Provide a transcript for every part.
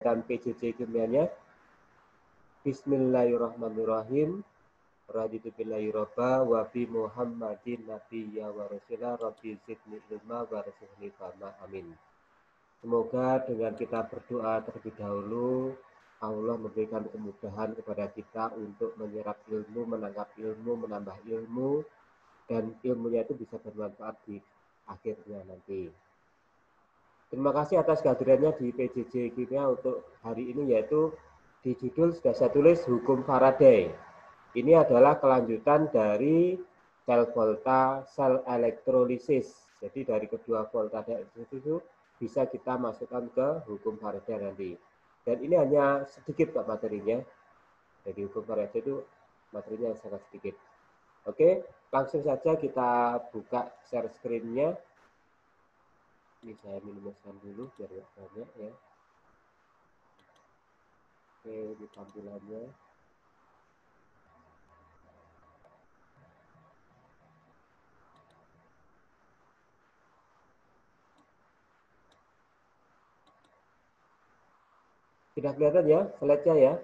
melanjutkan PJJ kimianya. Bismillahirrahmanirrahim. Raditu billahi robba wa bi Muhammadin nabiyya wa rasulah rabbi zidni ilma wa rasuhni fama amin. Semoga dengan kita berdoa terlebih dahulu, Allah memberikan kemudahan kepada kita untuk menyerap ilmu, menangkap ilmu, menambah ilmu, dan ilmunya itu bisa bermanfaat di akhirnya nanti. Terima kasih atas kehadirannya di PJJ Kimia untuk hari ini, yaitu di judul sudah saya tulis Hukum Faraday. Ini adalah kelanjutan dari sel volta, sel elektrolisis. Jadi dari kedua volta dan itu bisa kita masukkan ke hukum Faraday nanti. Dan ini hanya sedikit Pak materinya. Jadi hukum Faraday itu materinya sangat sedikit. Oke, langsung saja kita buka share screen-nya. Ini saya minimaliskan dulu biar nggak banyak ya. Oke, di tampilannya. Sudah kelihatan ya slide-nya ya?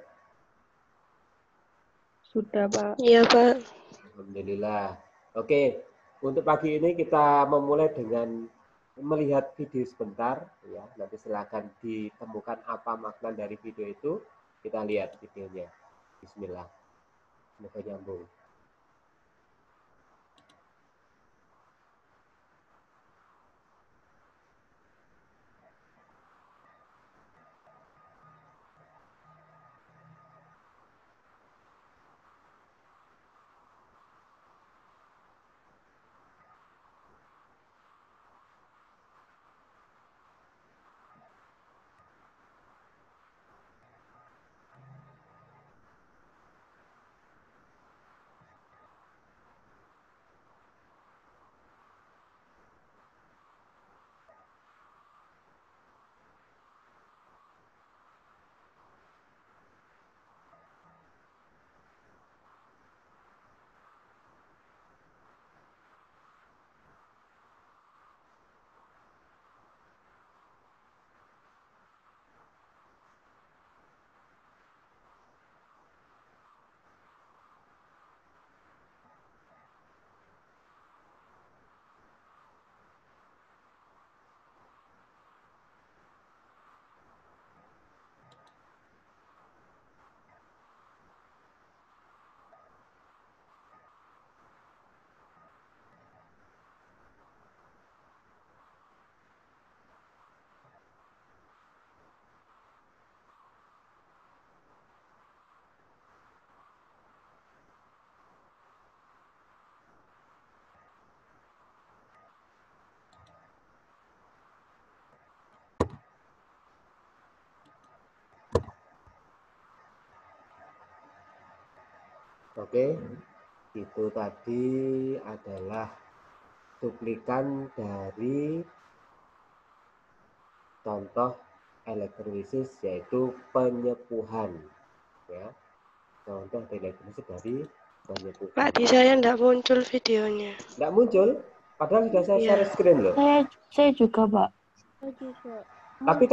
Sudah, Pak. Iya, Pak. Alhamdulillah. Oke, untuk pagi ini kita memulai dengan melihat video sebentar ya. Nanti silakan ditemukan apa makna dari video itu. Kita lihat videonya. Bismillah. Semoga nyambung. Oke, itu tadi adalah cuplikan dari contoh elektrolisis, yaitu penyepuhan ya. Contoh elektrolisis dari penyepuhan. Pak, di saya enggak muncul videonya. Nggak muncul, padahal sudah saya share screen loh. Saya juga, Pak. Tapi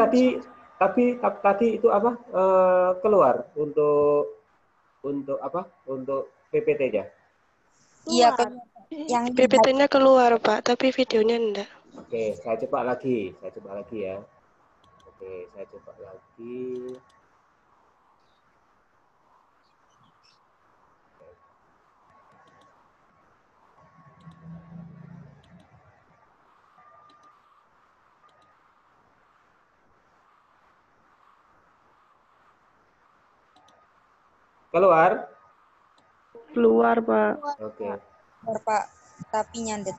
tadi itu apa keluar untuk apa? Untuk PPT-nya. Iya, yang PPT-nya keluar, Pak, tapi videonya enggak. Oke, saya coba lagi. Saya coba lagi ya. Oke, saya coba lagi. Keluar? Keluar, Pak. Oke. Pak, tapi nyandet.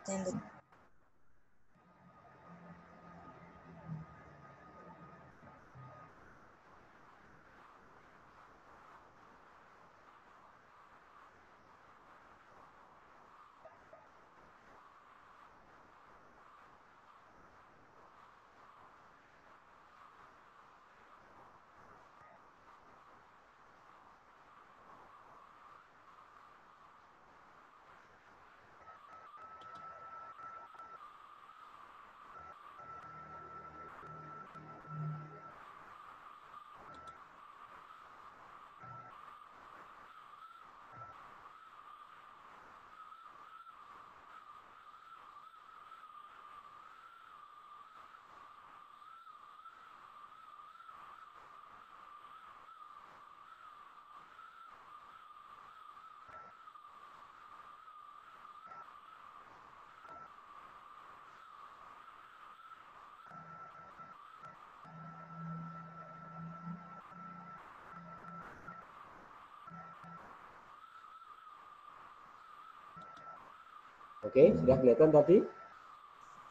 Oke, sudah kelihatan tadi?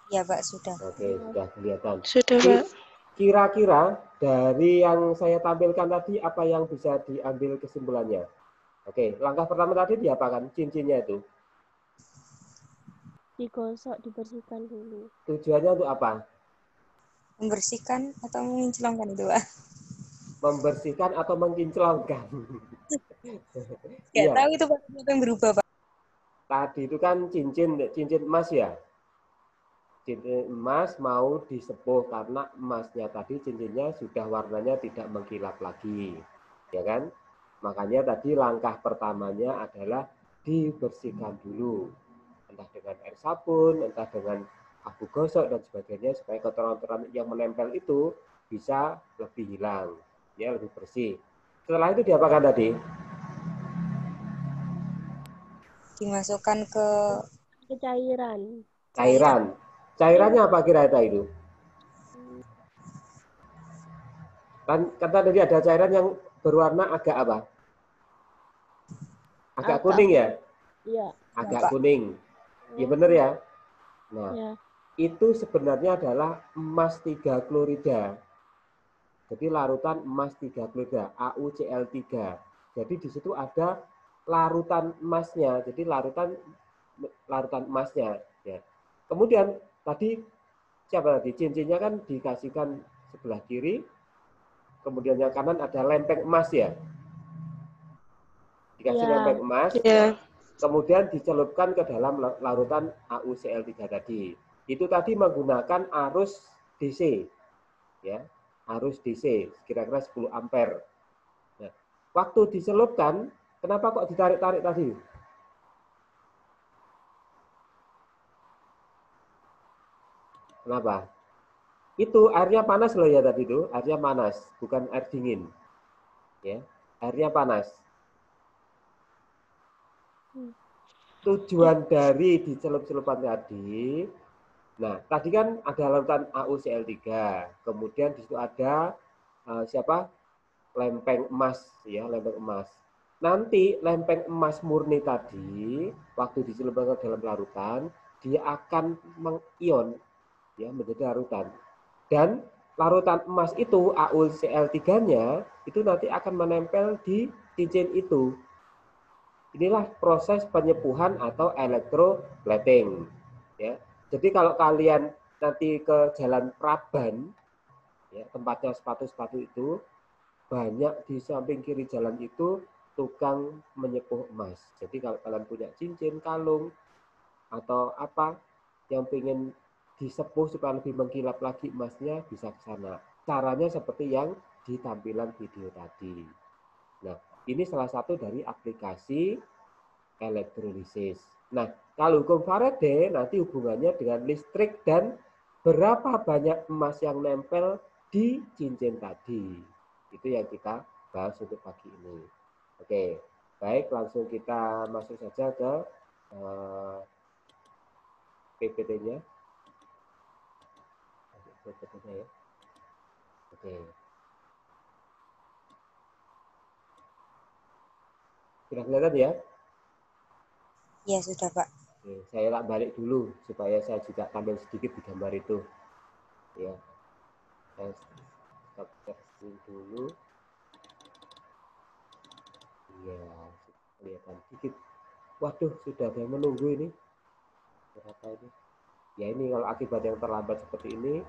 Ya, Pak, sudah. Oke, sudah kelihatan. Sudah, Pak. Kira-kira dari yang saya tampilkan tadi, apa yang bisa diambil kesimpulannya? Oke, langkah pertama tadi diapakan? Cincinnya itu. Digosok, dibersihkan dulu. Tujuannya untuk apa? Membersihkan atau menginclongkan itu, Pak? Membersihkan atau mengkinclongkan? Nggak Iya, tahu itu Pak, apa yang berubah, Pak. tadi itu kan cincin emas ya. Cincin emas mau disepuh karena emasnya tadi cincinnya sudah warnanya tidak mengkilap lagi, ya kan? Makanya tadi langkah pertamanya adalah dibersihkan dulu, entah dengan air sabun, entah dengan abu gosok dan sebagainya supaya kotoran-kotoran yang menempel itu bisa lebih hilang, ya lebih bersih. Setelah itu diapakan tadi? Dimasukkan ke Ke cairan. Cairan. Cairannya apa kira-kira itu? Kan kata tadi ada cairan yang berwarna agak apa? Agak kuning ya? Iya. Agak Pak. kuning. Iya benar ya? Nah, Ya. itu sebenarnya adalah emas 3 klorida. Jadi larutan emas 3 klorida, AuCl3. Jadi di situ ada larutan emasnya. Jadi larutan emasnya ya. Kemudian tadi siapa tadi? Cincinnya kan dikasihkan sebelah kiri, kemudian yang kanan ada lempeng emas ya. Dikasih Ya. lempeng emas, Ya. kemudian dicelupkan ke dalam larutan AuCl3 tadi. Itu tadi menggunakan arus DC, ya, arus DC kira-kira 10 ampere. Nah, waktu dicelupkan, kenapa kok ditarik-tarik tadi? Kenapa? Itu airnya panas loh ya tadi itu, airnya panas, bukan air dingin, ya, airnya panas. Tujuan dari dicelup-celupan tadi, nah tadi kan ada larutan AuCl3, kemudian di situ ada siapa? Lempeng emas ya, lempeng emas. Nanti lempeng emas murni tadi waktu dicelupkan ke dalam larutan, dia akan mengion ya menjadi larutan. Dan larutan emas itu AuCl3-nya itu nanti akan menempel di cincin itu. Inilah proses penyepuhan atau electroplating. Ya. Jadi kalau kalian nanti ke Jalan Praban, ya, tempatnya sepatu-sepatu itu, banyak di samping kiri jalan itu tukang menyepuh emas. Jadi kalau kalian punya cincin, kalung, atau apa yang pengen disepuh supaya lebih mengkilap lagi emasnya, bisa ke sana. Caranya seperti yang di tampilan video tadi. Nah, ini salah satu dari aplikasi elektrolisis. Nah, kalau hukum Faraday nanti hubungannya dengan listrik dan berapa banyak emas yang nempel di cincin tadi. Itu yang kita bahas untuk pagi ini. Oke, baik langsung kita masuk saja ke PPT-nya. PPT-nya ya. Oke. Sudah kelihatan ya? Ya, sudah, Pak. Oke, saya tak balik dulu supaya saya juga tampil sedikit di gambar itu. Ya. Saya stop sharing dulu. Iya, kelihatan sedikit. Waduh, sudah ada yang menunggu ini. Berapa ini? Ya ini kalau akibat yang terlambat seperti ini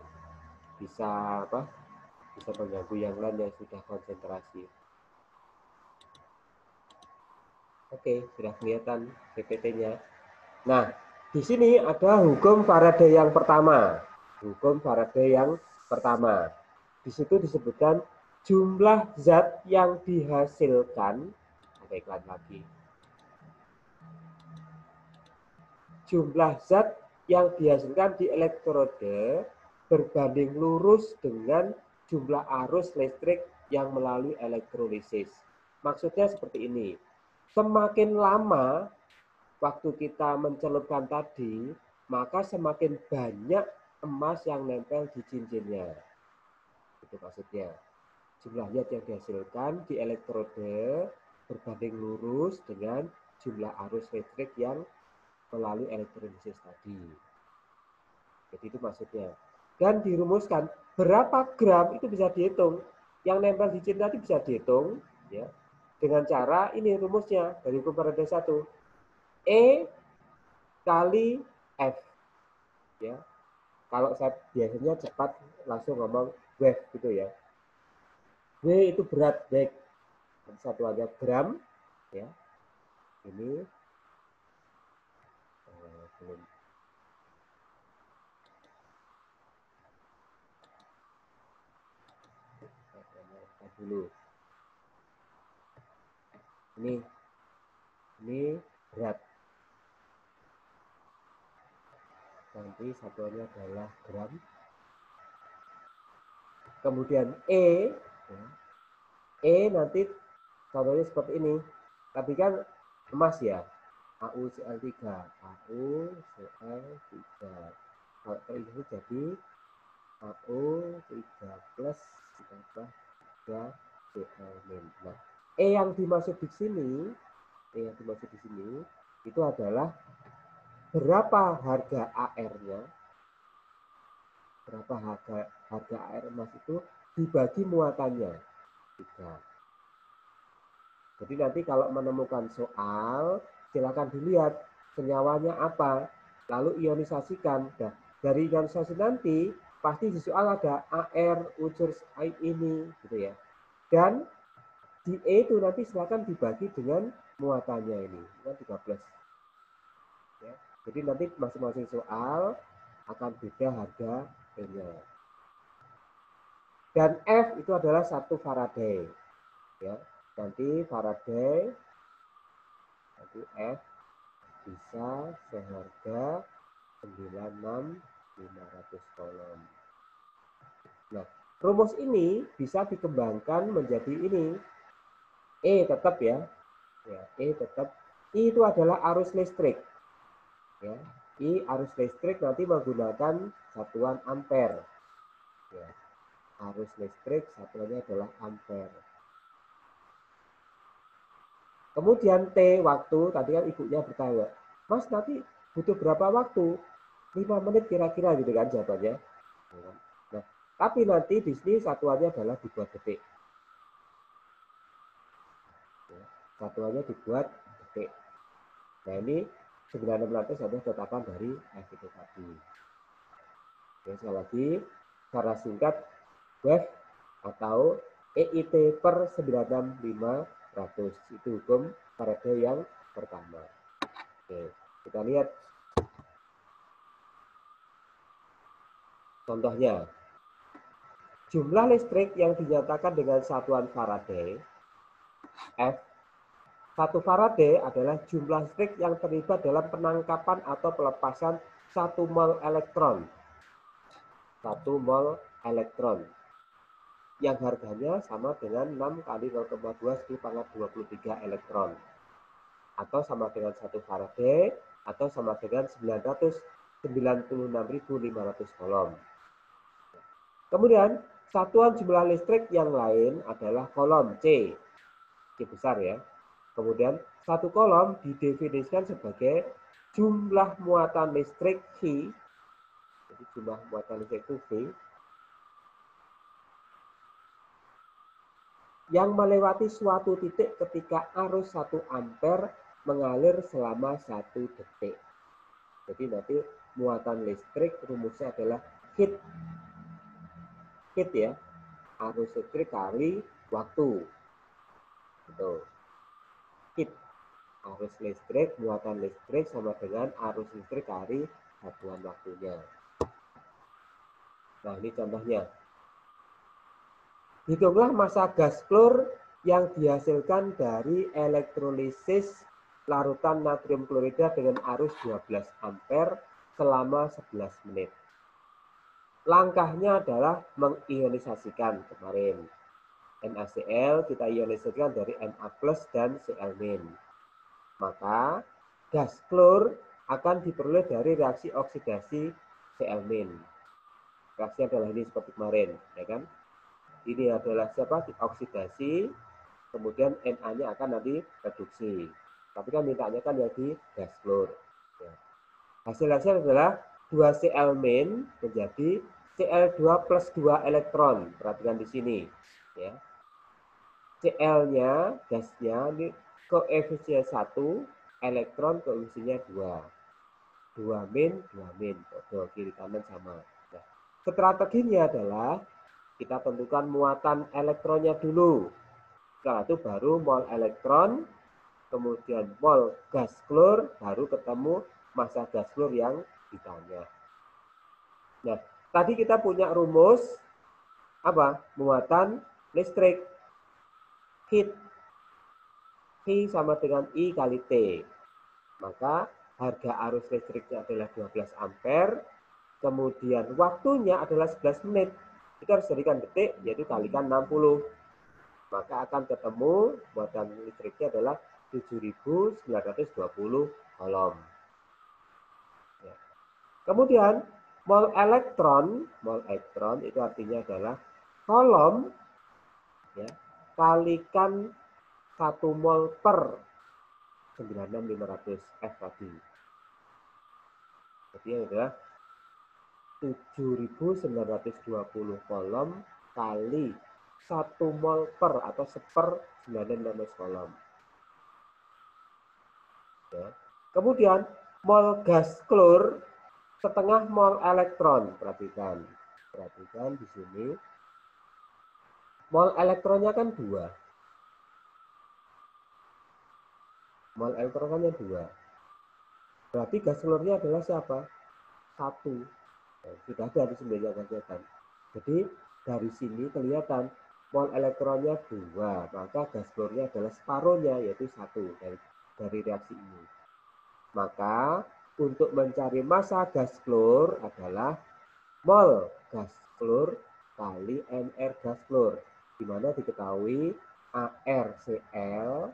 bisa apa? Bisa mengganggu yang lain yang sudah konsentrasi. Oke, sudah kelihatan PPT-nya. Nah, di sini ada hukum Faraday yang pertama. Hukum Faraday yang pertama. Di situ disebutkan jumlah zat yang dihasilkan. Ada iklan lagi. Jumlah zat yang dihasilkan di elektrode berbanding lurus dengan jumlah arus listrik yang melalui elektrolisis. Maksudnya seperti ini. Semakin lama waktu kita mencelupkan tadi, maka semakin banyak emas yang nempel di cincinnya. Itu maksudnya. Jumlah zat yang dihasilkan di elektrode berbanding lurus dengan jumlah arus listrik yang melalui elektrolisis tadi. Jadi itu maksudnya. Dan dirumuskan berapa gram itu bisa dihitung. Yang nempel di cinta itu bisa dihitung ya dengan cara ini rumusnya dari hukum Faraday 1. E kali F. Ya. Kalau saya biasanya cepat langsung ngomong wave gitu ya. W itu berat, baik. Satuannya gram ya. Ini belum dulu. Ini berat. Nanti satuannya adalah gram. Kemudian E nanti contohnya seperti ini. Tapi kan emas ya. AuCl3. AuCl3. Kalau ini jadi AO3 plus ditambah 3Cl-. Nah, E yang dimaksud di sini itu adalah berapa harga AR-nya, berapa harga AR emas itu dibagi muatannya 3. Jadi nanti kalau menemukan soal, silakan dilihat senyawanya apa, lalu ionisasikan. Nah, dari ionisasi nanti pasti di soal ada AR, unsur ini, gitu ya. Dan di E itu nanti silakan dibagi dengan muatannya ini, 13. Ya. Jadi nanti masing-masing soal akan beda harga E-nya. Dan F itu adalah 1 Faraday. Ya. Nanti Faraday, nanti F bisa seharga 96.500 coulomb. Nah, rumus ini bisa dikembangkan menjadi ini. E tetap ya. E tetap. I itu adalah arus listrik. Ya. I arus listrik nanti menggunakan satuan ampere. Ya. Arus listrik satuannya adalah ampere. Kemudian T waktu, tadi kan ibunya bertanya, Mas nanti butuh berapa waktu? 5 menit kira-kira gitu kan jawabannya. Nah, tapi nanti di sini satuannya adalah dibuat detik. Satuannya dibuat detik. Nah ini 9600 adalah tetapan dari F itu tadi. Ya, sekali lagi, secara singkat, wave atau EIT per 96500. Itu hukum Faraday yang pertama. Oke, kita lihat contohnya. Jumlah listrik yang dinyatakan dengan satuan Faraday, F. 1 Faraday adalah jumlah listrik yang terlibat dalam penangkapan atau pelepasan 1 mol elektron. 1 mol elektron. Yang harganya sama dengan 6 kali 0,2 × 10⁻23 elektron. Atau sama dengan 1 Faraday, atau sama dengan 996.500 coulomb. Kemudian, satuan jumlah listrik yang lain adalah coulomb C. C besar ya. Kemudian, 1 coulomb didefinisikan sebagai jumlah muatan listrik V. Jadi jumlah muatan listrik itu V. Yang melewati suatu titik ketika arus 1 ampere mengalir selama 1 detik. Jadi nanti muatan listrik rumusnya adalah heat ya, arus listrik kali waktu. Gitu. Heat, arus listrik, muatan listrik sama dengan arus listrik kali satuan waktunya. Nah ini contohnya. Hitunglah massa gas klor yang dihasilkan dari elektrolisis larutan natrium klorida dengan arus 12 ampere selama 11 menit. Langkahnya adalah mengionisasikan kemarin. NaCl kita ionisasikan dari Na plus dan Cl-. Maka gas klor akan diperoleh dari reaksi oksidasi Cl-. Reaksi adalah ini seperti kemarin, ya kan? Ini adalah siapa? Oksidasi, kemudian Na-nya akan nanti reduksi. Tapi kan mintanya kan jadi gas klor. Ya. Hasil-hasil adalah 2Cl- menjadi Cl2 plus 2 elektron. Perhatikan di sini. Ya. Cl-nya, gasnya, ini koefisien 1, elektron koefisiennya 2. 2 min, 2 min. Kiri kanan sama. Nah, strateginya adalah kita tentukan muatan elektronnya dulu. Setelah itu baru mol elektron, kemudian mol gas klor, baru ketemu massa gas klor yang ditanya. Nah, tadi kita punya rumus apa? Muatan listrik. Heat. V sama dengan I kali T. Maka harga arus listriknya adalah 12 ampere. Kemudian waktunya adalah 11 menit. Kita harus jadikan detik, yaitu kalikan 60. Maka akan ketemu muatan listriknya adalah 7.920 kolom. Ya. Kemudian mol elektron itu artinya adalah kolom ya, kalikan 1 mol per 96500 F tadi. Jadi adalah 7.920 kolom kali 1 mol per atau seper 916 kolom. Ya. Kemudian mol gas klor setengah mol elektron. Perhatikan di sini. Mol elektronnya kan 2. Mol elektronnya 2. Berarti gas klornya adalah siapa? 1. Nah, sudah ada di sini yang kelihatan. Jadi dari sini kelihatan mol elektronnya 2, maka gas klornya adalah separuhnya, yaitu 1 dari reaksi ini. Maka untuk mencari massa gas klor adalah mol gas klor kali MR gas klor, di mana diketahui ArCl,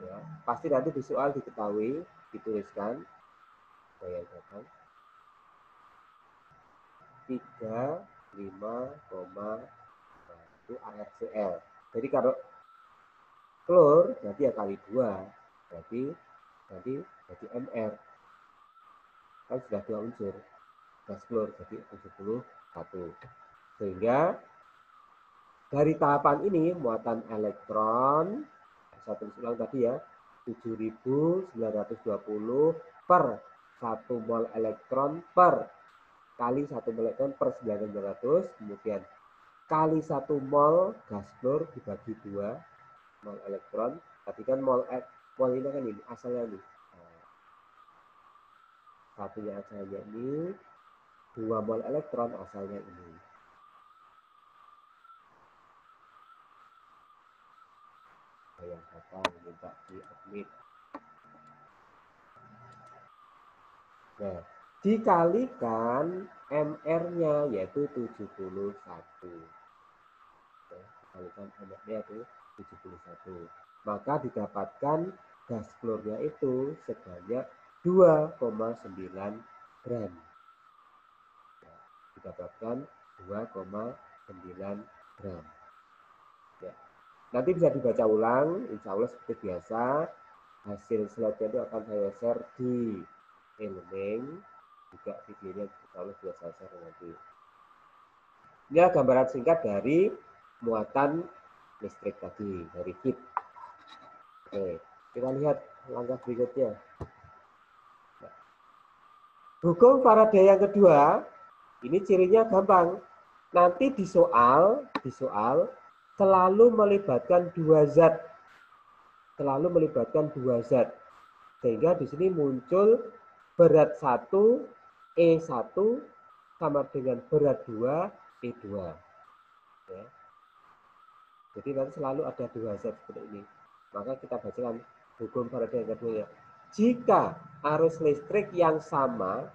ya, pasti nanti di soal diketahui, dituliskan, saya katakan 35,1 ArCl. Jadi kalau klor berarti ya kali 2, berarti jadi MR. Kan sudah 2 unsur. Gas klor jadi 71. Sehingga dari tahapan ini muatan elektron, saya tulis ulang tadi ya, 7.920 per 1 mol elektron per kali 1 mol elektron per 900, kemudian kali 1 mol gas klor dibagi 2 mol elektron. Tadi kan mol ini kan ini asalnya ini. Satunya asalnya ini, 2 mol elektron asalnya ini. Saya kata minta di admit. Nah, dikalikan MR-nya yaitu 71. Dikalikan MR-nya itu 71. Maka didapatkan gas klornya itu sebanyak 2,9 gram. Ya, didapatkan 2,9 gram. Ya. Nanti bisa dibaca ulang, insya Allah seperti biasa. Hasil slide-nya itu akan saya share di e-learning. Juga videonya insya Allah bisa saya share nanti. Ini gambaran singkat dari muatan listrik tadi, dari heat. Oke, kita lihat langkah berikutnya. Hukum Faraday yang kedua, ini cirinya gampang. Nanti di soal selalu melibatkan 2 zat. Sehingga di sini muncul berat 1 E1 sama dengan berat 2 E2. Ya. Jadi nanti selalu ada 2 zat seperti ini. Maka kita bacakan hukum Faraday yang kedua ya. Jika arus listrik yang sama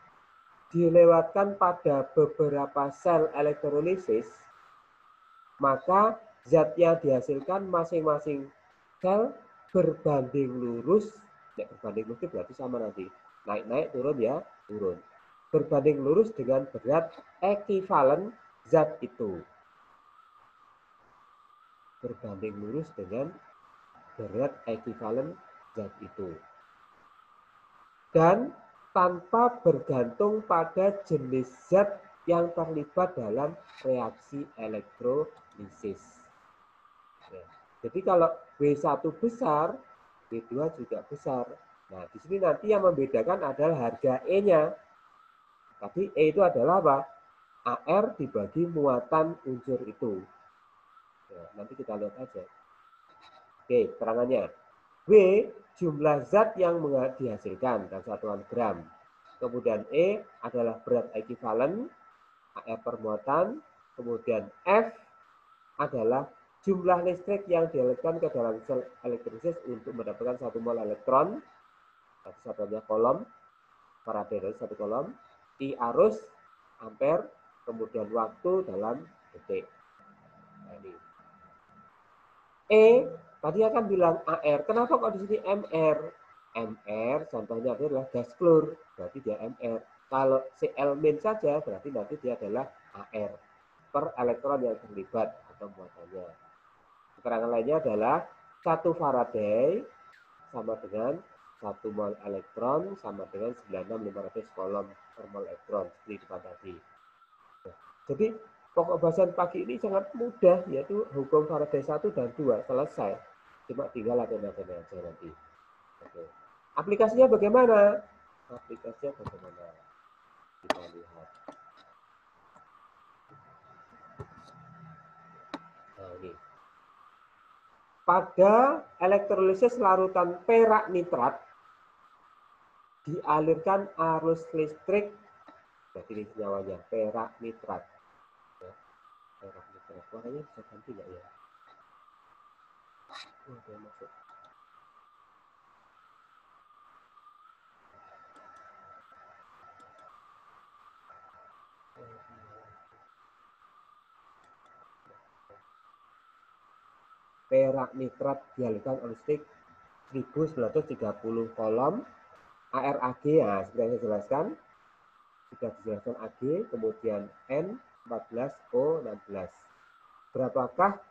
dilewatkan pada beberapa sel elektrolisis, maka zat yang dihasilkan masing-masing sel berbanding lurus. Ya, berbanding lurus berarti sama nanti. Naik-naik, turun ya, turun. Berbanding lurus dengan berat ekivalen zat itu. Berbanding lurus dengan berat ekivalen zat itu. Dan tanpa bergantung pada jenis zat yang terlibat dalam reaksi elektrolisis. Ya. Jadi kalau W1 besar, W2 juga besar. Nah, di sini nanti yang membedakan adalah harga E-nya. Tapi E itu adalah apa? AR dibagi muatan unsur itu. Ya, nanti kita lihat aja. Oke, terangannya. W, jumlah zat yang dihasilkan dalam satuan gram. Kemudian E adalah berat ekivalen, AR per muatan. Kemudian F adalah jumlah listrik yang dialirkan ke dalam sel elektrolisis untuk mendapatkan 1 mol elektron. Satuannya kolom, Faraday dari 1 kolom. I arus, ampere, kemudian waktu dalam detik. Nah, ini. E tadi akan bilang AR. Kenapa kok di sini MR? MR contohnya adalah gas klor, berarti dia MR. Kalau Cl- saja berarti nanti dia adalah AR per elektron yang terlibat atau muatannya. Keterangan lainnya adalah 1 Faraday sama dengan 1 mol elektron sama dengan 96.500 kolom per mol elektron seperti di depan tadi. Nah, jadi pokok bahasan pagi ini sangat mudah, yaitu hukum Faraday 1 dan 2 selesai. Cuma tinggal latihan-latihan aja nanti. Oke. Aplikasinya bagaimana? Aplikasinya bagaimana? Kita lihat. Nah, ini. Pada elektrolisis larutan perak nitrat dialirkan arus listrik, berarti ini senyawanya perak nitrat. Ya, perak nitrat. Warnanya bisa ganti nggak ya? Udah masuk. Perak nitrat dialirkan arus listrik 1930 kolom ARAG, ya seperti yang saya jelaskan, sudah dijelaskan AG, kemudian N14O16. Berapakah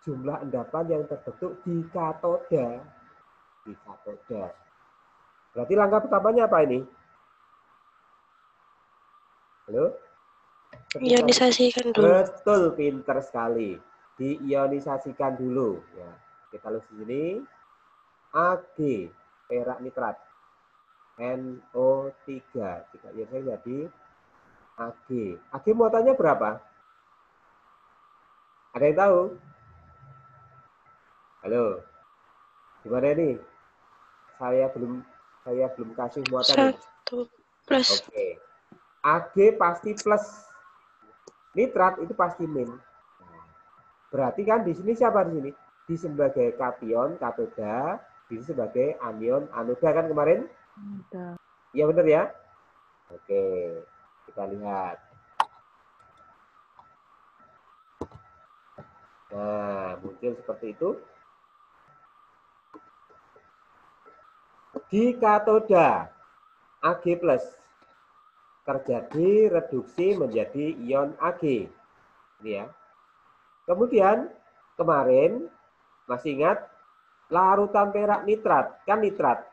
jumlah endapan yang terbentuk di katoda? Di katoda. Berarti langkah pertamanya apa ini? Halo? Ionisasikan dulu. Betul, pinter sekali. Diionisasikan dulu. Ya, kita lihat di sini. AG, perak nitrat. NO3. Jika ionisasi jadi AG. AG muatannya berapa? Ada yang tahu? Halo? Gimana ini? Saya belum kasih muatan. 1 plus. Oke. AG pasti plus. Nitrat itu pasti min. Berarti kan di sini siapa di sini? Di sebagai kation, katoda, di sebagai anion, anoda kan kemarin? Iya benar ya? Oke, kita lihat. Nah, muncul seperti itu. Di katoda, Ag+, terjadi reduksi menjadi ion Ag. Ini ya. Kemudian kemarin masih ingat larutan perak nitrat, kan nitrat.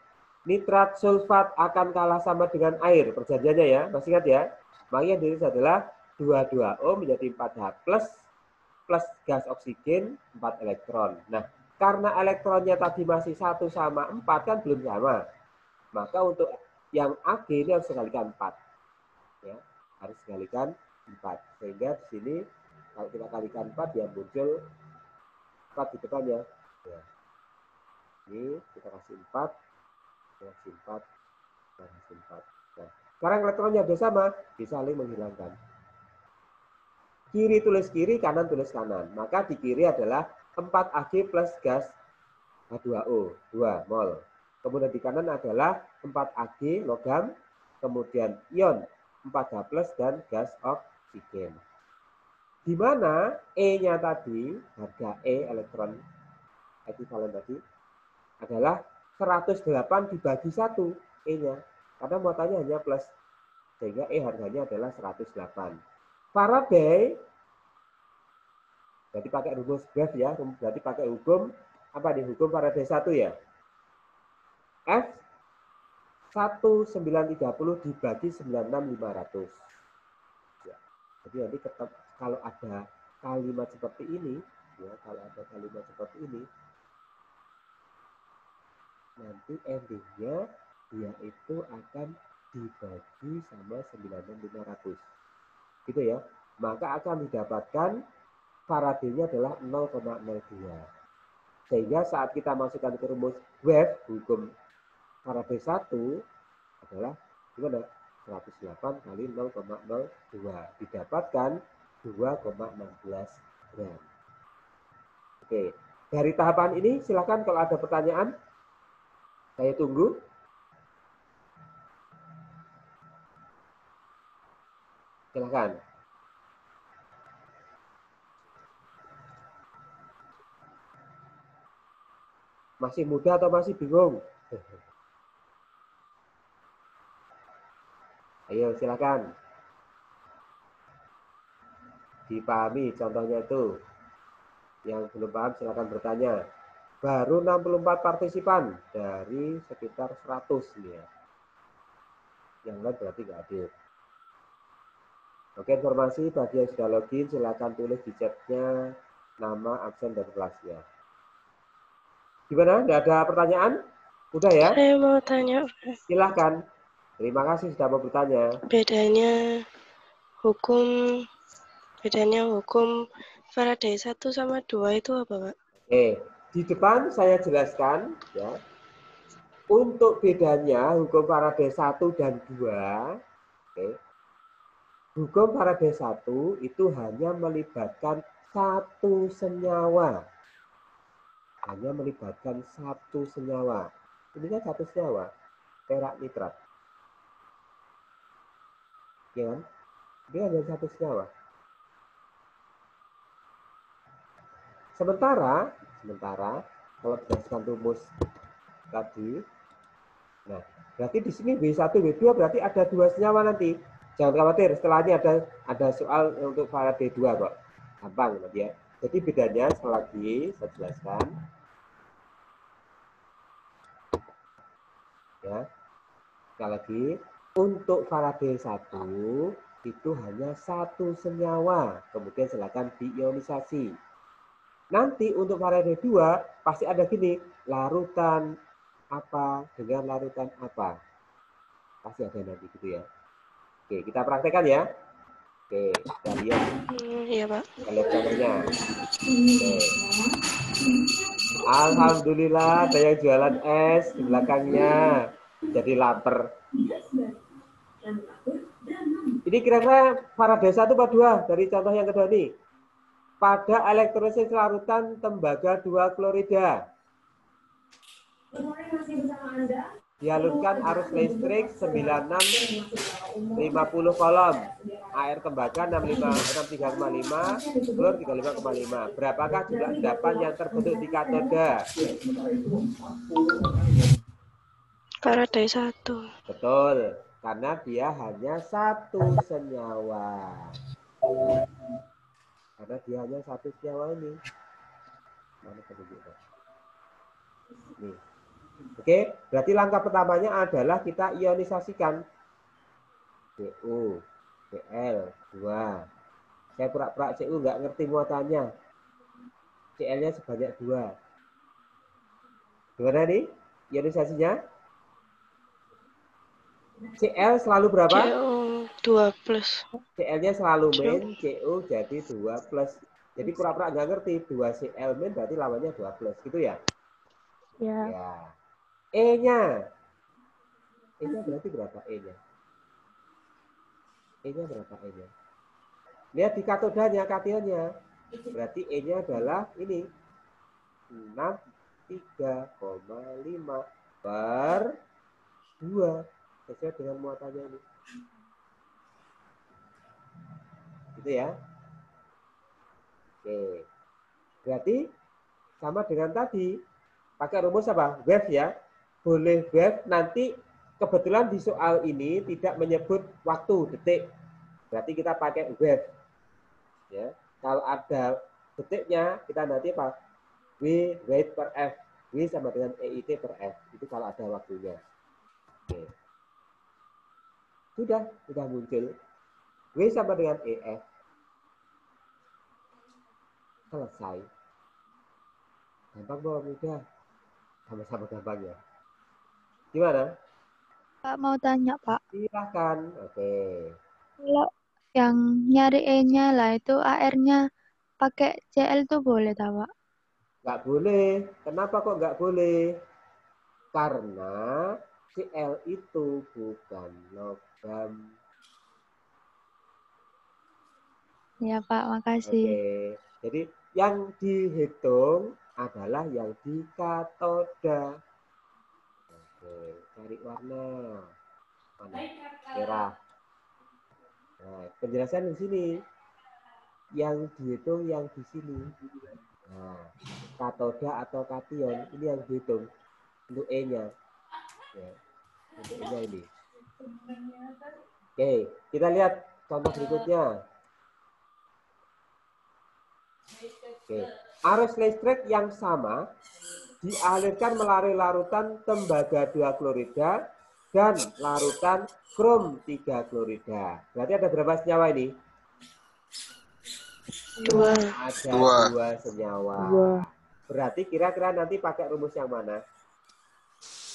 Nitrat sulfat akan kalah sama dengan air, perjanjiannya ya, masih ingat ya. Makanya ini adalah 22O menjadi 4H plus gas oksigen 4 elektron. Nah, karena elektronnya tadi masih 1 sama 4 kan belum sama. Maka untuk yang Ag ini harus dikalikan 4. Ya, harus dikalikan 4. Sehingga di sini kalau kita kalikan 4 ya muncul 4 di depannya. Ya. Ini kita kasih 4, kasih 4, dan kasih 4. Nah, sekarang elektronnya sudah sama, disaling menghilangkan. Kiri tulis kiri, kanan tulis kanan. Maka di kiri adalah 4Ag plus gas H2O, 2 mol. Kemudian di kanan adalah 4Ag logam, kemudian ion 4H plus dan gas oksigen. Di mana E-nya tadi, harga E elektron ekivalen tadi, adalah 108 dibagi 1 E-nya. Karena muatannya hanya plus. Sehingga E harganya adalah 108. Faraday, berarti pakai rumus gas ya, berarti pakai hukum, apa nih, hukum Faraday 1 ya. F 1930 dibagi 96.500. Ya. Jadi nanti kalau ada kalimat seperti ini, ya, kalau ada kalimat seperti ini, nanti endingnya dia itu akan dibagi sama 96.500. Gitu ya. Maka akan didapatkan Faraday-nya adalah 0,02. Sehingga saat kita masukkan ke rumus Wave, hukum Faraday 1 adalah gimana? 108 kali 0,02. Didapatkan 2,16 gram. Oke. Dari tahapan ini silakan kalau ada pertanyaan. Saya tunggu. Silakan. Masih muda atau masih bingung? Ayo silakan. Dipahami contohnya itu. Yang belum paham silakan bertanya. Baru 64 partisipan dari sekitar 100 ya. Yang lain berarti nggak hadir. Oke, informasi bagi yang sudah login silakan tulis di chatnya nama, absen, dan kelasnya. Gimana? Nggak ada pertanyaan? Udah ya? Saya mau tanya, Silahkan. Terima kasih sudah mau bertanya. bedanya hukum Faraday 1 sama 2 itu apa, Pak? Oke, di depan saya jelaskan ya. Untuk bedanya hukum Faraday 1 dan 2, oke. Hukum Faraday 1 itu hanya melibatkan satu senyawa. Hanya melibatkan satu senyawa. Ini kan satu senyawa, perak nitrat. Ya kan? Ini hanya satu senyawa. Sementara kalau berdasarkan rumus tadi, nah berarti di sini W1, W2 berarti ada 2 senyawa nanti. Jangan khawatir, setelahnya ada soal untuk Faraday 2 kok. Gampang nanti ya. Jadi bedanya sekali lagi saya jelaskan. Ya. Sekali lagi, untuk Faraday 1 itu hanya satu senyawa, kemudian silakan diionisasi. Nanti untuk Faraday 2 pasti ada gini, larutan apa dengan larutan apa. Pasti ada nanti gitu ya. Oke, kita praktekkan ya. Oke, kita lihat. Iya, Pak. Kita lihat contohnya. Oke. Alhamdulillah ada yang jualan es di belakangnya. Jadi lapar. Ini kira-kira Faraday 1 apa 2 dari contoh yang kedua nih. Pada elektrolisis larutan tembaga 2 klorida. Dialurkan arus listrik 9650 kolom. Air tembaga 63,5, klor 35,5. Berapakah jumlah endapan yang terbentuk di katoda? Faraday 1. Betul, karena dia hanya satu senyawa. Karena dia hanya satu senyawa ini. Mana penunjuknya? Nih. Oke, berarti langkah pertamanya adalah kita ionisasikan Cu, Cl, 2. Saya pura-pura Cu nggak ngerti muatannya. Cl-nya sebanyak 2. Gimana nih ionisasinya? Cl selalu berapa? Cu 2 plus. Cl-nya selalu min, Cu jadi 2 plus. Jadi pura-pura nggak ngerti, 2 Cl min berarti lawannya 2 plus. Gitu ya? Ya. Ya. E-nya. E-nya berarti berapa E-nya? E-nya berapa E-nya? Lihat di katodanya, kationnya. Berarti E-nya adalah ini. 63,5 per 2. Sesuai dengan muatannya ini. Gitu ya. Oke. Berarti sama dengan tadi. Pakai rumus apa? Wave ya. Boleh wave, nanti kebetulan di soal ini tidak menyebut waktu, detik. Berarti kita pakai wave. Ya. Kalau ada detiknya, kita nanti apa? W weight per F. W sama dengan EIT per F. Itu kalau ada waktunya. Oke. Sudah muncul. W sama dengan EF. Selesai. Gampang bahwa mudah. Sama-sama gampang ya. Gimana? Pak mau tanya, Pak. Silakan. Oke. Kalau yang nyari E-nya lah itu AR-nya pakai CL tuh boleh tak, Pak? Nggak boleh. Kenapa kok nggak boleh? Karena Cl itu bukan logam. Ya, Pak, makasih. Oke. Jadi yang dihitung adalah yang di katoda. Oke, cari warna. Mana? Merah. Nah, penjelasan di sini. Yang dihitung yang di sini. Nah, katoda atau kation ini yang dihitung untuk E-nya. Ya, untuk E-nya ini. Oke, kita lihat contoh berikutnya. Oke, arus listrik yang sama dialirkan melalui larutan tembaga 2 klorida dan larutan krom 3 klorida. Berarti ada berapa senyawa ini? 2. Ada 2. 2 senyawa. 2. Berarti kira-kira nanti pakai rumus yang mana?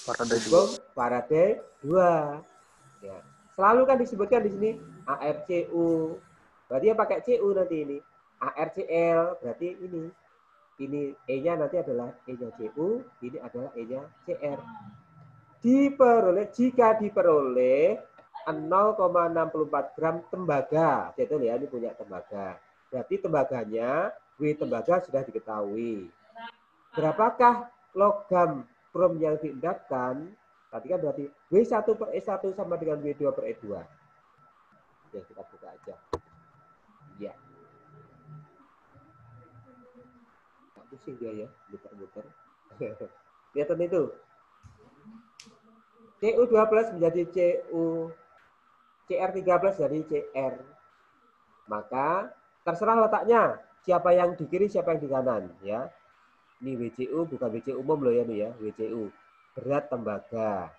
Faraday 2. Hukum Faraday 2. Ya. Selalu kan disebutkan di sini ArCu. Berarti ya pakai Cu nanti ini. ArCl berarti ini. Ini E-nya nanti adalah E-nya Cu, ini adalah E-nya Cr. Jika diperoleh 0,64 gram tembaga. Betul ya, ini punya tembaga. Berarti tembaganya, W tembaga sudah diketahui. Berapakah logam krom yang diendapkan? Tadi kan berarti W1 per E1 sama dengan W2 per E2. Oke, kita buka aja. Ya. Pusing dia ya, muter-muter. Lihat itu. Cu2 plus menjadi Cu, Cr3 plus jadi Cr. Maka terserah letaknya, siapa yang di kiri, siapa yang di kanan. Ya. Ini WCU, bukan WC umum loh ya, nih ya. WCU. Berat tembaga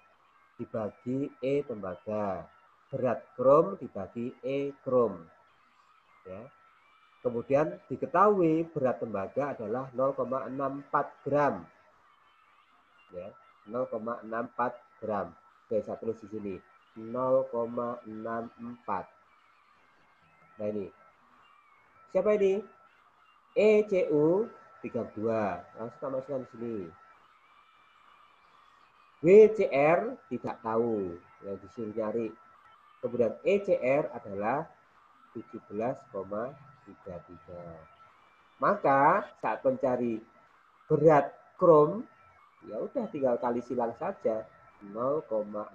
dibagi E tembaga. Berat krom dibagi E krom. Ya. Kemudian diketahui berat tembaga adalah 0,64 gram. Ya, 0,64 gram. Oke, saya tulis di sini. 0,64. Nah ini. Siapa ini? ECU 32. Langsung kita masukkan di sini. WCR tidak tahu. Yang disuruh nyari. Kemudian ECR adalah 17,33. Maka saat mencari berat krom, ya udah tinggal kali silang saja. 0,64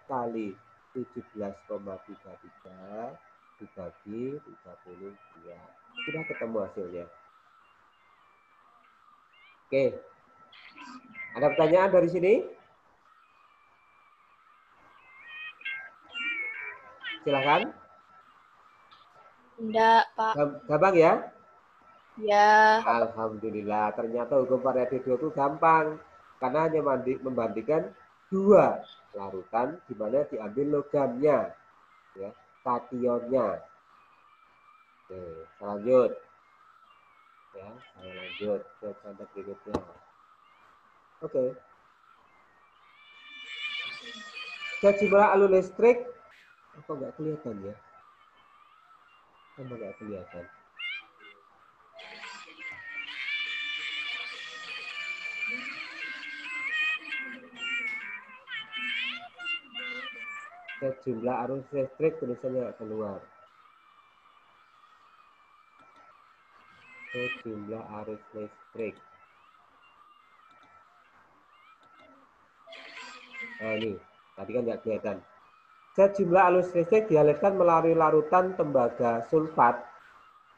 kali 17,33 dibagi 32. Sudah ketemu hasilnya. Oke. Ada pertanyaan dari sini? Silakan. Enggak, Pak. Gampang ya? Ya. Alhamdulillah, ternyata hukum Faraday 2 itu gampang. Karena hanya membandingkan 2 larutan di mana diambil logamnya, ya, kationnya. Oke, saya lanjut. Ya, saya lanjut ke contoh berikutnya. Oke. Sejumlah alur listrik, apa nggak kelihatan ya? Apa nggak kelihatan? Sejumlah arus listrik tulisannya keluar. Sejumlah arus listrik. Nah ini, tadi kan nggak kelihatan. Sejumlah arus listrik dialirkan melalui larutan tembaga sulfat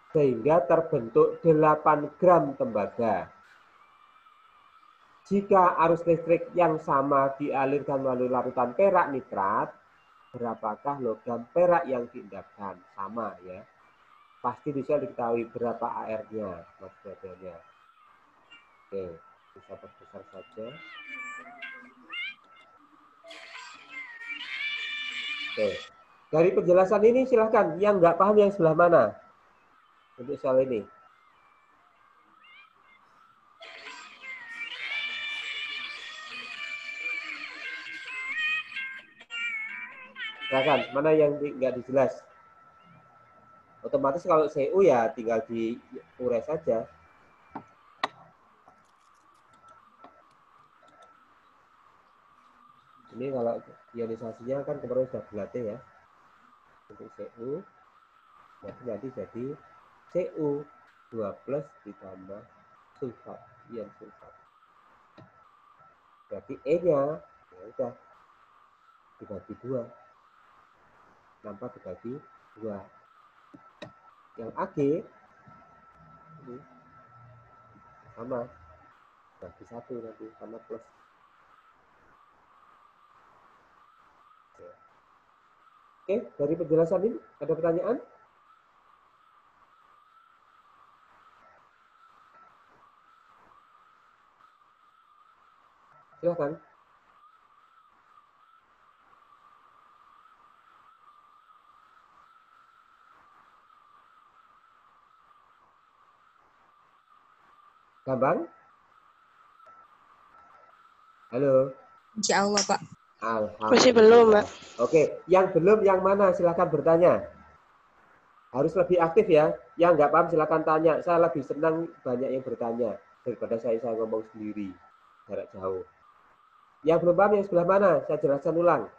sehingga terbentuk 8 gram tembaga. Jika arus listrik yang sama dialirkan melalui larutan perak nitrat, berapakah logam perak yang diendapkan? Sama ya. Pasti bisa diketahui berapa AR-nya, maksudnya. Oke, bisa perbesar saja. Oke. Dari penjelasan ini silahkan yang nggak paham yang sebelah mana untuk soal ini. Silahkan, mana yang nggak dijelas? Otomatis kalau CU ya tinggal diurai saja. Ini kalau ionisasinya kan kemarin sudah berlatih ya. Untuk CU, nanti jadi CU 2 plus ditambah sulfat, ion sulfat. Berarti E-nya ya udah dibagi 2. Nampak dibagi 2. Yang AG ini sama bagi 1 nanti karena plus. Oke, dari penjelasan ini ada pertanyaan? Silakan. Gampang? Halo. Insya Allah, Pak. Alhamdulillah. Masih belum, Mbak. Oke, yang belum yang mana? Silakan bertanya. Harus lebih aktif ya. Yang nggak paham silakan tanya. Saya lebih senang banyak yang bertanya daripada saya ngomong sendiri jarak jauh. Yang belum paham yang sebelah mana? Saya jelaskan ulang.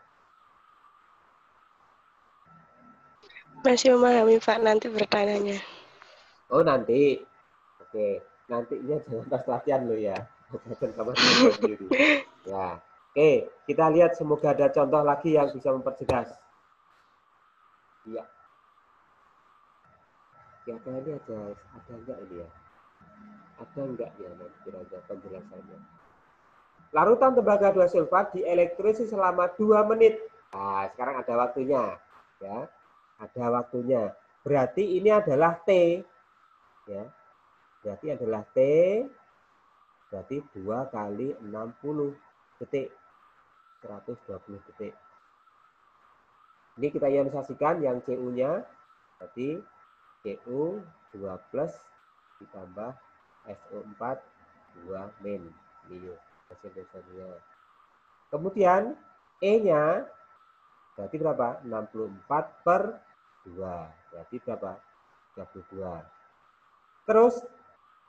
Masih memahami, Pak, nanti bertanya. Oh, nanti. Oke, nantinya jangan pas latihan lo ya. Bukan kamar sendiri. Ya. Oke, kita lihat semoga ada contoh lagi yang bisa memperjelas. Iya. Kira-kira ini ada enggak ini ya? Ada enggak ya nanti kira-kira penjelasannya? Larutan tembaga 2 sulfat dielektrisis selama 2 menit. Nah, sekarang ada waktunya. Ya. Ada waktunya. Berarti ini adalah T. Ya. Berarti adalah T. Berarti 2 kali 60 detik. 120 detik. Ini kita ionisasikan yang CU-nya. Berarti CU 2 plus ditambah SO4 2 min. Ini hasil dasarnya. Kemudian E-nya berarti berapa? 64 per 2. Berarti berapa? 32. Terus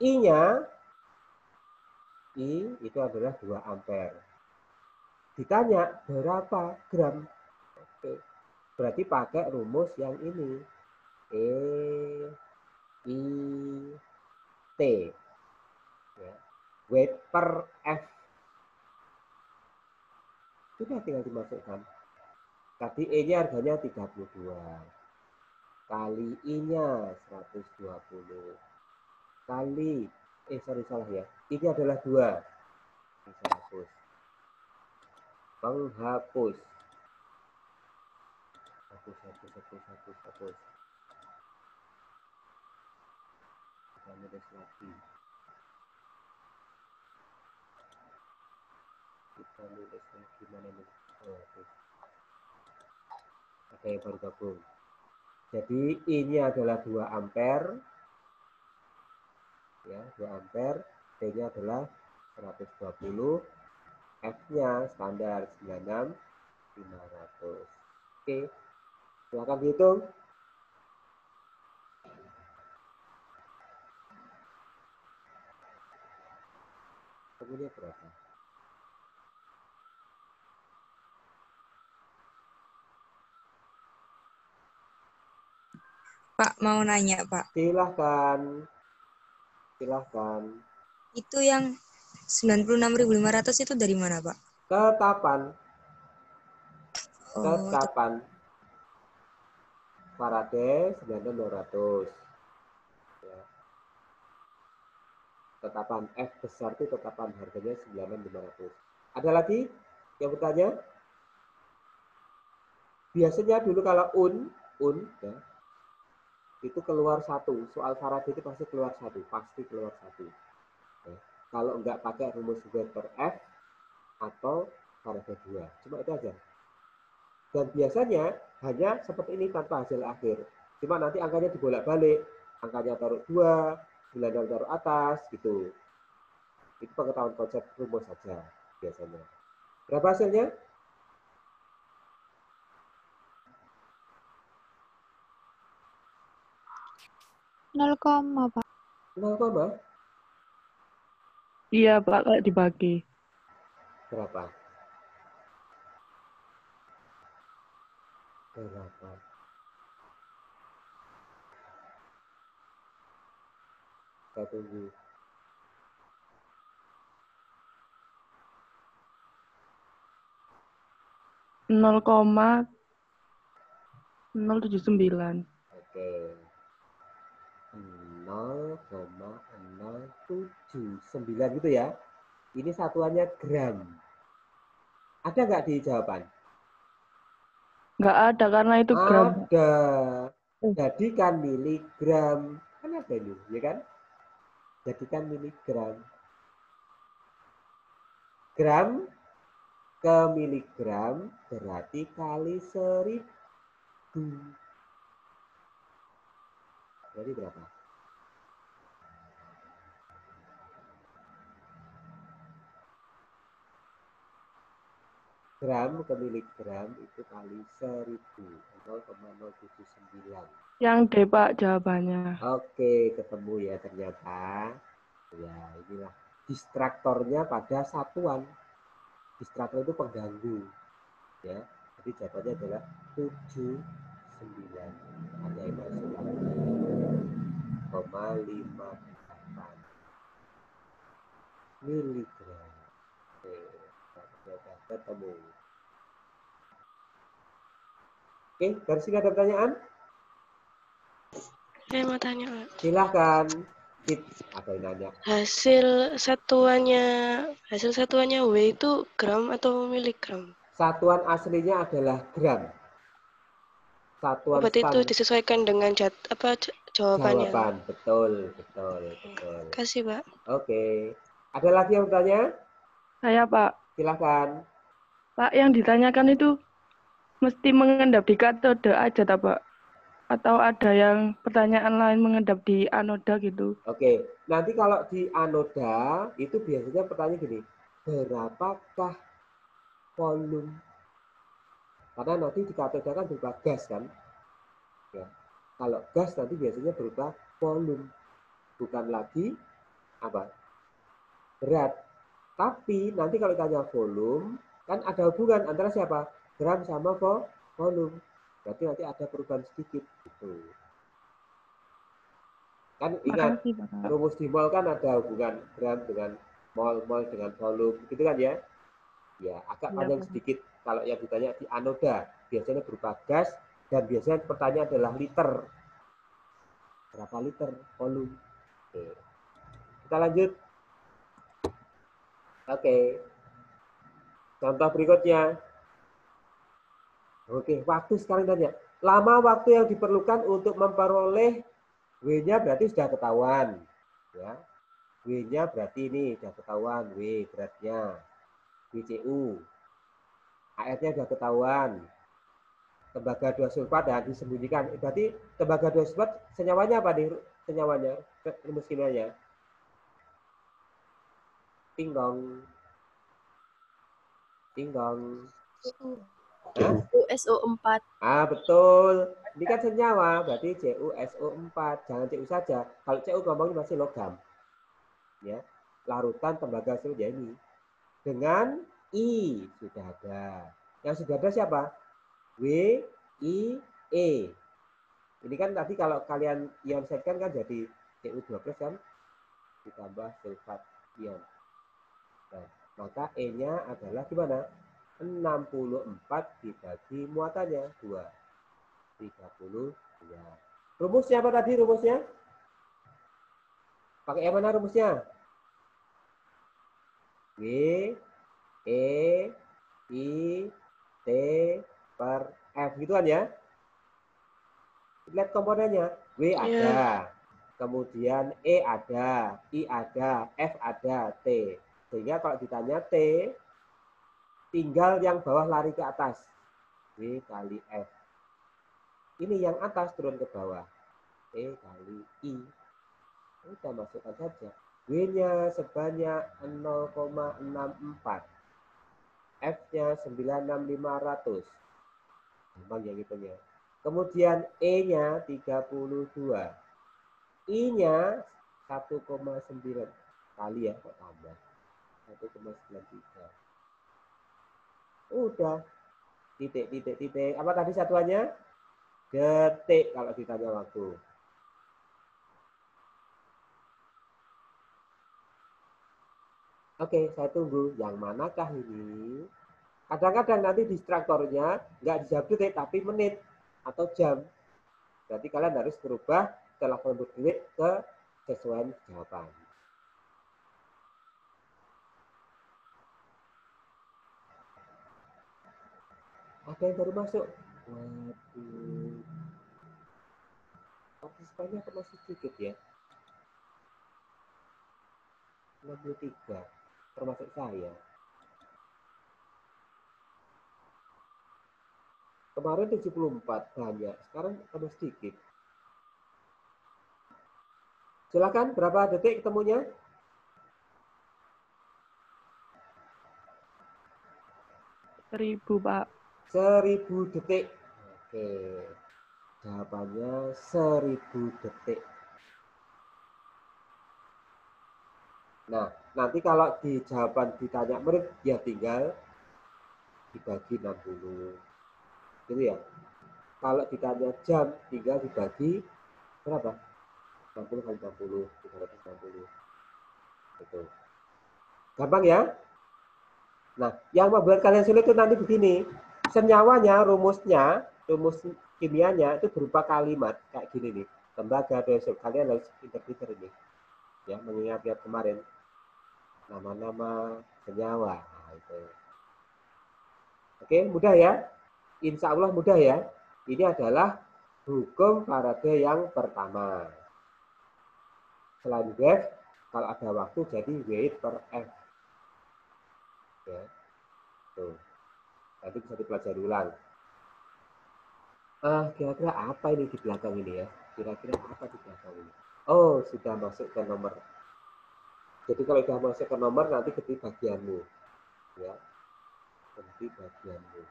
I-nya, I itu adalah 2 ampere. Ditanya berapa gram? Oke. Berarti pakai rumus yang ini. E, I, T. Ya. Weight per F. Sudah tinggal dimasukkan. Tadi E-nya harganya 32. Kali I-nya 120. Kali, salah ya. Ini adalah 2. Bisa hapus. Penghapus. Hapus. Kita nulis lagi. Mana nih? Oh, ada yang baru gabung. Jadi ini adalah 2 ampere. Ya, 2 ampere. T-nya adalah 120. F-nya standar 96.500. Oke. Silakan dihitung. Kemudian berapa? Pak, mau nanya, Pak. Silahkan. Itu yang 96.500 itu dari mana, Pak? Tetapan. Oh, Faraday 96.200. Ya. Tetapan F besar itu tetapan harganya 96.500. Ada lagi yang bertanya? Biasanya dulu kalau ya, itu keluar 1. Soal Faraday itu pasti keluar 1. Ya. Kalau enggak pakai rumus weight per F atau Faraday 2. Cuma itu aja. Dan biasanya hanya seperti ini tanpa hasil akhir. Cuma nanti angkanya dibolak-balik. Angkanya taruh 2, bilangan taruh atas, gitu. Itu pengetahuan konsep rumus saja biasanya. Berapa hasilnya? 0, Pak. 0, Iya, Pak, kayak dibagi. berapa? Berapa? Kita tunggu. Nol koma 079. Oke. 0,079 gitu ya. Ini satuannya gram. Ada nggak di jawaban? Nggak ada karena itu gram. Ada. Jadikan miligram. Kan ada ini, ya kan? Jadikan miligram. Gram ke miligram berarti kali 1000. Berarti berapa? Gram ke miligram itu kali 1000. 0,079. Yang D, Pak, jawabannya. Oke, ketemu ya ternyata. Ya, inilah distraktornya pada satuan. Distraktor itu pengganggu. Ya, jadi jawabannya adalah 79. Ada yang masuk lagi. 0,58 miligram. Oke, sudah ketemu. Oke, dari sini ada pertanyaan? Saya mau tanya, Pak. Silahkan. Ada yang nanya. Hasil satuannya W itu gram atau miligram? Satuan aslinya adalah gram. Satuan Berarti itu disesuaikan dengan jawabannya. jawaban. Betul. Kasih, Pak. Oke. Ada lagi yang bertanya? Saya, Pak. Silahkan. Pak, yang ditanyakan itu mesti mengendap di katode aja, tak, Pak? Atau ada yang pertanyaan lain mengendap di anoda gitu? Oke. Nanti kalau di anoda, itu biasanya pertanyaan gini. Berapakah volume? Karena nanti di katoda kan berupa gas kan? Ya. Kalau gas nanti biasanya berupa volume. Bukan lagi apa? Berat. Tapi nanti kalau ditanya volume, kan ada hubungan antara siapa? Gram sama volume. Berarti nanti ada perubahan sedikit. Gitu. Kan ingat, Makasih, Pak. rumus di mol kan ada hubungan gram dengan mol dengan volume. Gitu kan ya? Ya, agak panjang sedikit. Kalau yang ditanya di anoda, biasanya berupa gas, dan biasanya pertanyaan adalah liter. Berapa liter volume? Oke. Kita lanjut. Oke. Contoh berikutnya. Oke, waktu sekarang tanya. Lama waktu yang diperlukan untuk memperoleh W-nya berarti sudah ketahuan. Ya. W-nya berarti ini sudah ketahuan. W beratnya. WCU. AR-nya sudah ketahuan. Tembaga 2 sulfat dan disembunyikan. Berarti tembaga 2 sulfat senyawanya apa nih? Senyawanya, rumus kimianya. Tingdong. CuSO4. Betul. Ini kan senyawa, berarti CuSO4. Jangan Cu saja. Kalau Cu ngomongnya masih logam. Ya. Larutan tembaga sulfat ya ini. Dengan I sudah ada. Yang sudah ada siapa? W, I, E. Ini kan tadi kalau kalian ion setkan kan jadi Cu12 kan? Ditambah sulfat ion. Nah, maka E-nya adalah gimana? 64 dibagi muatannya 2. 32. Rumusnya apa tadi rumusnya? Pakai yang mana rumusnya? W, E, I, T, per F. Gitu kan ya? Lihat komponennya. W ada. Kemudian E ada. I ada. F ada. T. Sehingga kalau ditanya T, tinggal yang bawah lari ke atas. W kali F. Ini yang atas turun ke bawah. E kali I. Kita masukkan saja. W-nya sebanyak 0,64. F-nya 96500. Gampang ya hitungnya. Kemudian E-nya 32. I-nya 1,9. Kali ya, kok tambah. 1,93. Udah. Titik. Apa tadi satuannya? Detik kalau ditanya waktu. Oke, saya tunggu. Yang manakah ini? Kadang-kadang nanti distraktornya nggak dijawab detik, tapi menit atau jam. Berarti kalian harus berubah setelah kelompok detik ke sesuai jawaban. Ada yang baru masuk? Waduh. Partisipannya kok masih sedikit ya? 63. Termasuk saya. Kemarin 74 banyak, sekarang tambah sedikit. Silakan, berapa detik ketemunya? Seribu, Pak. 1000 detik. Oke. Jawabannya 1000 detik. Nah, nanti kalau di jawaban ditanya menit, ya tinggal dibagi 60. Gitu ya. Kalau ditanya jam, tinggal dibagi berapa? 60 kali 60, 360. Itu. Gampang ya? Nah, yang membuat kalian sulit itu nanti begini. Senyawanya, rumus kimianya itu berupa kalimat kayak gini nih. Tembaga, dosol. Kalian harus pinter-pinter ini. Ya, mengingat kemarin. Nama-nama senyawa. Nah, itu. Oke, mudah ya? Insya Allah mudah ya. Ini adalah hukum Faraday yang pertama. Selain F, kalau ada waktu jadi W per F. Ya. Tuh. Nanti bisa dipelajari ulang. Kira-kira apa ini di belakang ini ya? Kira-kira apa di belakang ini? Oh, sudah masuk ke nomor. Jadi kalau sudah masuk ke nomor, nanti ketik bagianmu. Ya. Ketik bagianmu.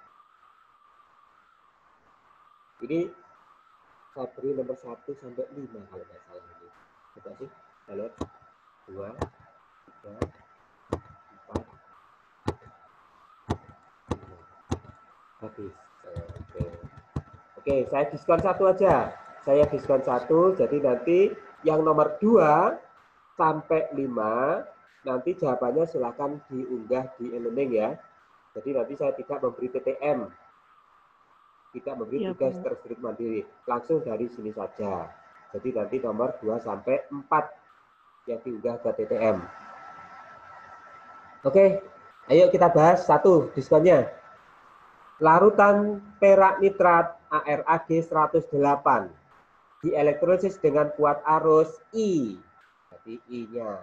Ini saya beri nomor 1 sampai 5 kalau nggak salah ini. Coba sih, kita lihat. 2, 3, 4, 5. Habis. Oke, saya diskon 1 aja. Saya diskon 1, jadi nanti yang nomor 2 sampai 5, nanti jawabannya silakan diunggah di e-learning ya. Jadi nanti saya tidak memberi TTM. Tidak memberi tugas terstruktur mandiri. Langsung dari sini saja. Jadi nanti nomor 2 sampai 4 yang diunggah ke TTM. Oke, ayo kita bahas 1 diskonnya. Larutan perak nitrat ArAg 108 dielektrolisis dengan kuat arus I. Jadi I-nya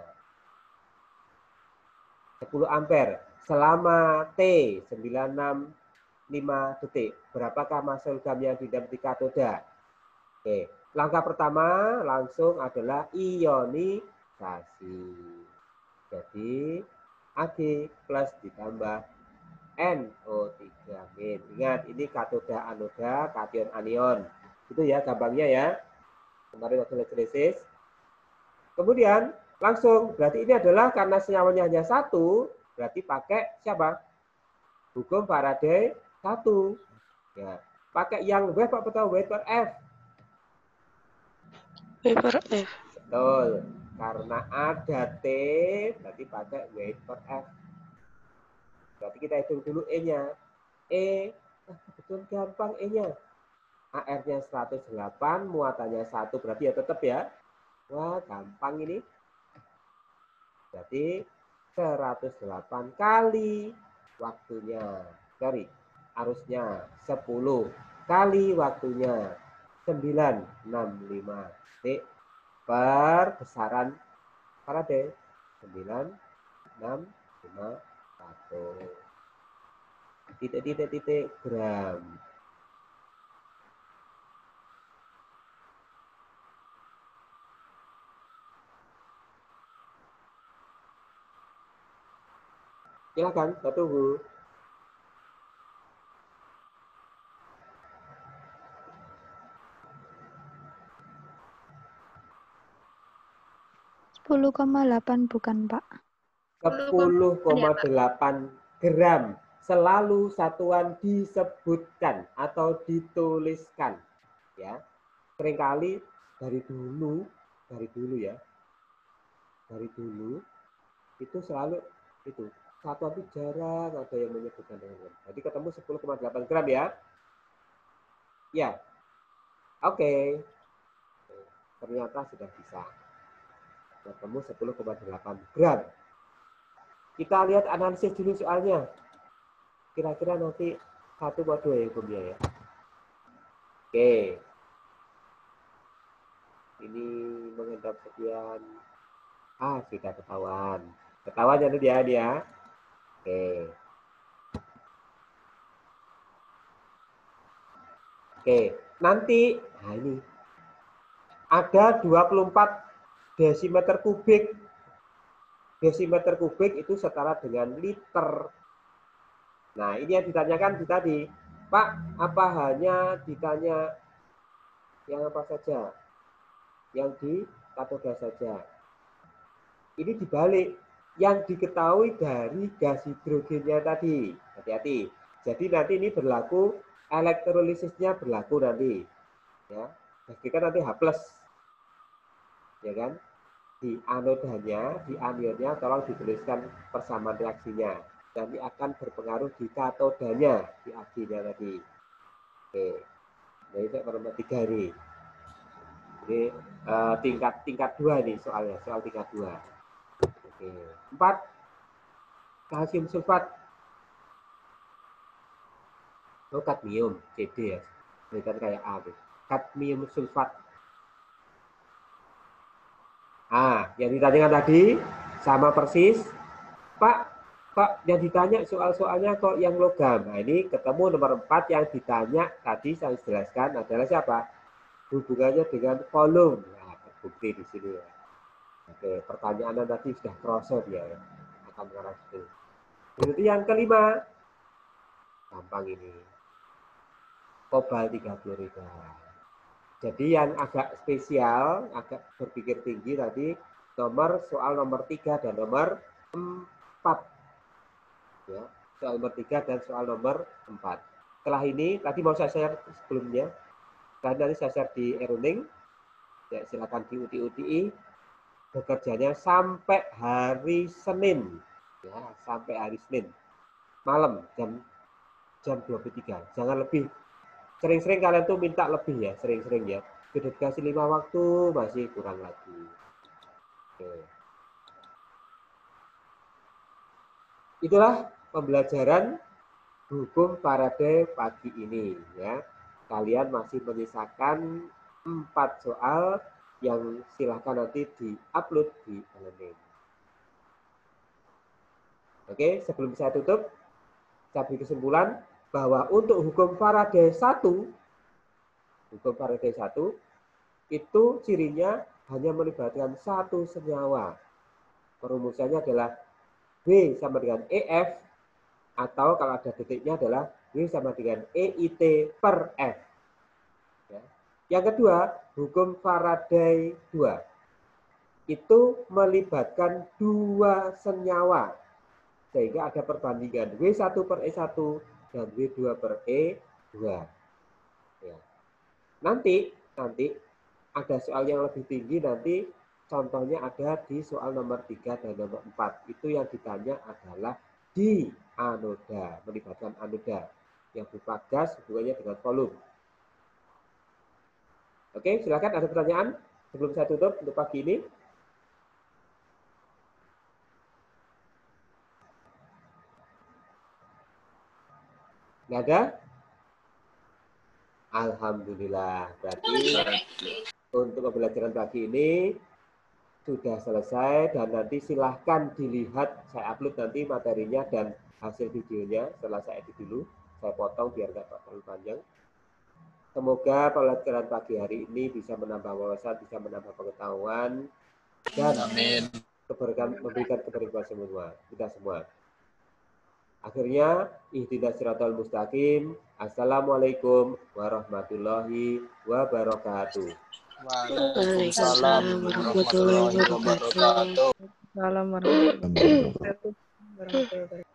10 ampere selama T 965 detik. Berapakah massa logam yang didapat di katoda? Oke, langkah pertama langsung adalah ionisasi. Jadi Ag plus ditambah NO3-. Ingat, ini katoda anoda, kation anion. Itu ya gampangnya ya. Kemarin waktu elektrolisis. Kemudian langsung, berarti ini adalah karena senyawanya hanya 1, berarti pakai siapa? Hukum Faraday 1. Ya, pakai yang W atau W per F? W per F. Betul. Karena ada T, berarti pakai W per F. Berarti kita hitung dulu E-nya. Betul gampang E-nya. AR-nya 108, muatannya 1, berarti ya tetap ya. Wah, gampang ini. Berarti 108 kali waktunya. Sorry, arusnya 10 kali waktunya. 965 detik per besaran Faraday. 965 titik gram. Silakan, saya tunggu. ,8 bukan, Pak? 10,8 gram. Selalu satuan disebutkan atau dituliskan. Ya, seringkali dari dulu ya, dari dulu itu selalu itu satuan itu jarang ada yang menyebutkan dengan gram. Jadi ketemu 10,8 gram ya. Ya, oke. Ternyata sudah bisa. Ketemu 10,8 gram. Kita lihat analisis dulu soalnya. Kira-kira nanti 1 atau 2 ya hukumnya ya. Oke. Ini mengendap sekian. Sudah ketahuan. Ketahuan ya dia. Oke. Oke. Nanti, ini. Ada 24 desimeter kubik. Desimeter kubik itu setara dengan liter. Nah, ini yang ditanyakan tadi. Pak, apa hanya ditanya yang apa saja? Yang di katoda saja. Ini dibalik. Yang diketahui dari gas hidrogennya tadi. Hati-hati. Jadi nanti ini berlaku, elektrolisisnya berlaku nanti. Ya, pastikan nanti H+. Ya kan? Di anodanya, di anionnya tolong dituliskan persamaan reaksinya. Nanti akan berpengaruh di katodanya, di Ag-nya tadi. Oke. Nah, itu nomor 3 ini. Ini tingkat 2 nih soalnya, soal tingkat 2. Oke. 4. Kalsium sulfat. Kadmium, CD ya. Bukan kayak A. Kadmium sulfat. Yang ditanyakan tadi sama persis. Pak, yang ditanya soal-soalnya kok yang logam. Nah, ini ketemu nomor 4 yang ditanya tadi saya jelaskan adalah siapa? Hubungannya dengan volume. Nah, terbukti di sini ya. Oke, pertanyaannya tadi sudah kroso dia ya. Akan mengarah situ. Berarti yang kelima. Gampang ini. Kobalt 30. Jadi yang agak spesial, agak berpikir tinggi tadi, soal nomor 3 dan nomor 4. Ya, soal nomor 3 dan soal nomor 4. Setelah ini, tadi mau saya share sebelumnya. Karena nanti saya share di e-learning. Ya, silakan di UTI. Bekerjanya sampai hari Senin. Ya, sampai hari Senin. Malam, jam 23. Jangan lebih. Sering-sering kalian tuh minta lebih ya, sering-sering ya. Sudah dikasih 5 waktu, masih kurang lagi. Oke. Itulah pembelajaran hukum Faraday pagi ini ya. Kalian masih menyisakan 4 soal yang silahkan nanti di-upload di e-learning. Oke, sebelum saya tutup, saya beri kesimpulan bahwa untuk hukum Faraday 1 itu cirinya hanya melibatkan satu senyawa. Perumusannya adalah W sama dengan EF, atau kalau ada detiknya adalah W sama dengan EIT per F. Ya. Yang kedua, hukum Faraday 2 itu melibatkan 2 senyawa, sehingga ada perbandingan W1 per E1 dan W2 per E2. Ya. Nanti ada soal yang lebih tinggi nanti, contohnya ada di soal nomor 3 dan nomor 4. Itu yang ditanya adalah di anoda, melibatkan anoda yang berupa gas hubungannya dengan volume. Oke, silakan ada pertanyaan sebelum saya tutup untuk pagi ini. Nggak ada? Alhamdulillah. Berarti untuk pembelajaran pagi ini sudah selesai dan nanti silahkan dilihat. Saya upload nanti materinya dan hasil videonya setelah saya edit dulu. Saya potong biar nggak terlalu panjang. Semoga pelajaran pagi hari ini bisa menambah wawasan, bisa menambah pengetahuan, dan memberikan keberkahan semua, kita semua. Akhirnya, ihdinas siratal mustaqim. Assalamualaikum warahmatullahi wabarakatuh. Waalaikumsalam warahmatullahi wabarakatuh. Salam warahmatullahi wabarakatuh.